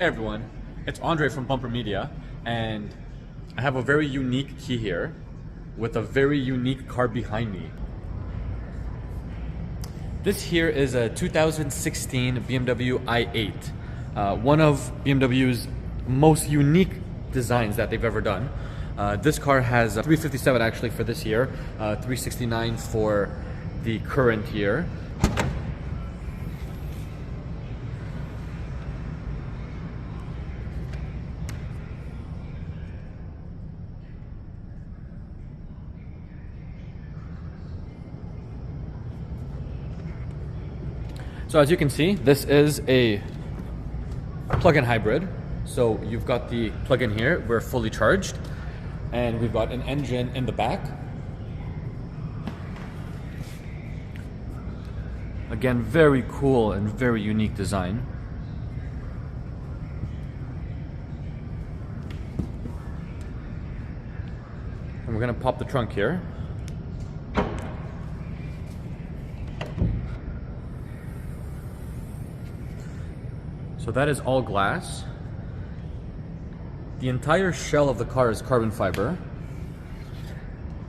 Hey everyone, it's Andre from Bumper Media, and I have a very unique key here with a very unique car behind me. This here is a 2016 BMW i8, one of BMW's most unique designs that they've ever done. This car has 357 actually for this year, 369 for the current year. So as you can see, this is a plug-in hybrid. So you've got the plug-in here, we're fully charged, and we've got an engine in the back. Again, very cool and very unique design. And we're gonna pop the trunk here. So that is all glass. The entire shell of the car is carbon fiber.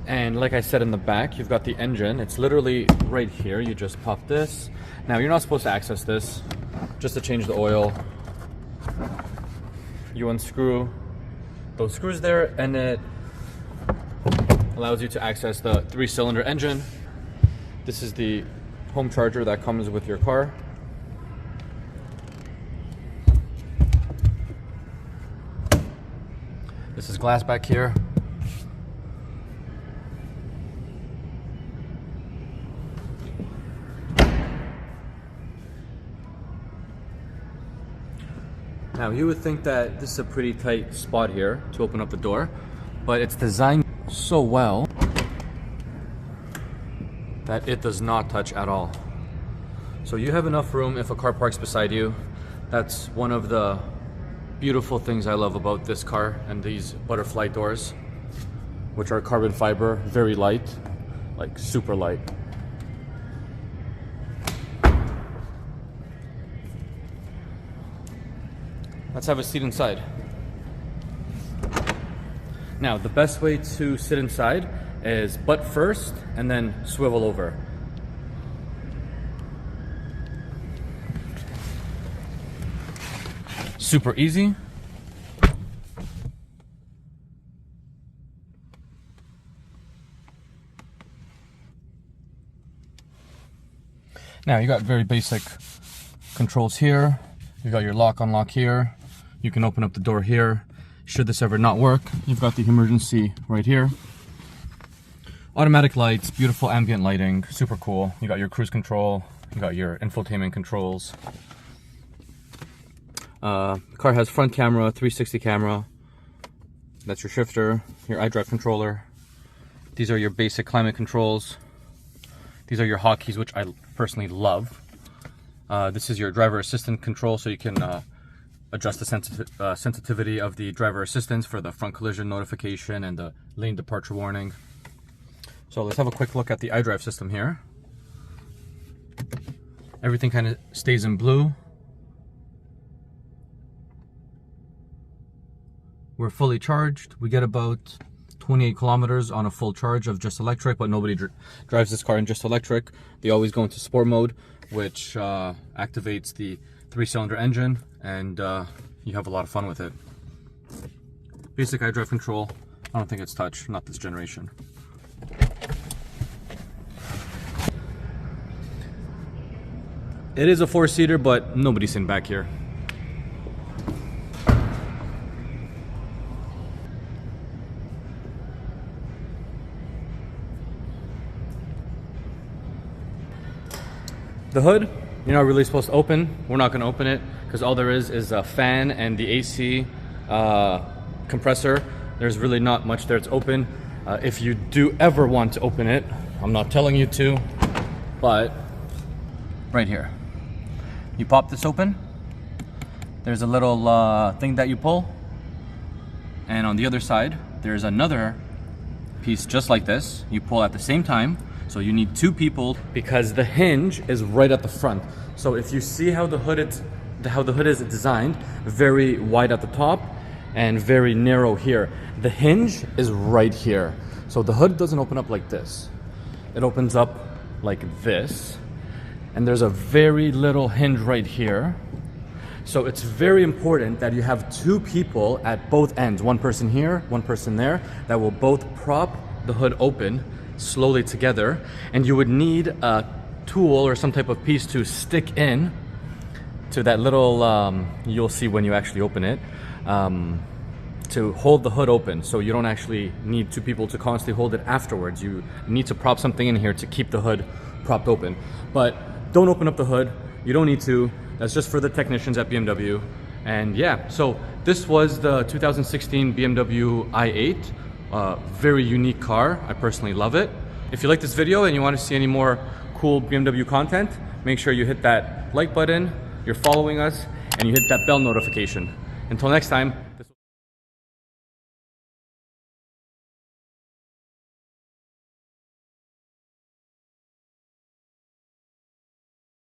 And like I said, in the back, you've got the engine. It's literally right here. You just pop this. Now, you're not supposed to access this. Just to change the oil, you unscrew those screws there, and it allows you to access the 3-cylinder engine. This is the home charger that comes with your car. This is glass back here. Now you would think that this is a pretty tight spot here to open up the door, but it's designed so well that it does not touch at all. So you have enough room if a car parks beside you. That's one of the beautiful things I love about this car and these butterfly doors, which are carbon fiber, very light, like super light. Let's have a seat inside. Now, the best way to sit inside is butt first and then swivel over. Super easy. Now you got very basic controls here. You got your lock, unlock here. You can open up the door here. Should this ever not work, you've got the emergency right here. Automatic lights, beautiful ambient lighting, super cool. You got your cruise control, you got your infotainment controls. The car has front camera, 360 camera. That's your shifter, your iDrive controller. These are your basic climate controls. These are your hotkeys, which I personally love. This is your driver assistant control, so you can adjust the sensitivity of the driver assistance for the front collision notification and the lane departure warning. So let's have a quick look at the iDrive system here. Everything kind of stays in blue. We're fully charged. We get about 28 kilometers on a full charge of just electric, but nobody drives this car in just electric. They always go into sport mode, which activates the 3-cylinder engine, and you have a lot of fun with it. Basic iDrive control. I don't think it's touch, not this generation. It is a 4-seater, but nobody's sitting back here. The hood, you're not really supposed to open. We're not going to open it because all there is a fan and the AC compressor. There's really not much there to open. If you do ever want to open it, I'm not telling you to, but right here. You pop this open. There's a little thing that you pull. And on the other side, there's another piece just like this. You pull at the same time. So you need two people because the hinge is right at the front. So if you see how the hood is how the hood is designed, very wide at the top and very narrow here. The hinge is right here. So the hood doesn't open up like this. It opens up like this. And there's a very little hinge right here. So it's very important that you have two people at both ends, one person here, one person there, that will both prop the hood open slowly together. And you would need a tool or some type of piece to stick in to that little, you'll see when you actually open it, to hold the hood open. So you don't actually need two people to constantly hold it afterwards. You need to prop something in here to keep the hood propped open. But don't open up the hood. You don't need to. That's just for the technicians at BMW. And yeah, so this was the 2016 BMW i8. Very unique car. I personally love it. If you like this video and you want to see any more cool BMW content, make sure you hit that like button, you're following us, and you hit that bell notification. Until next time,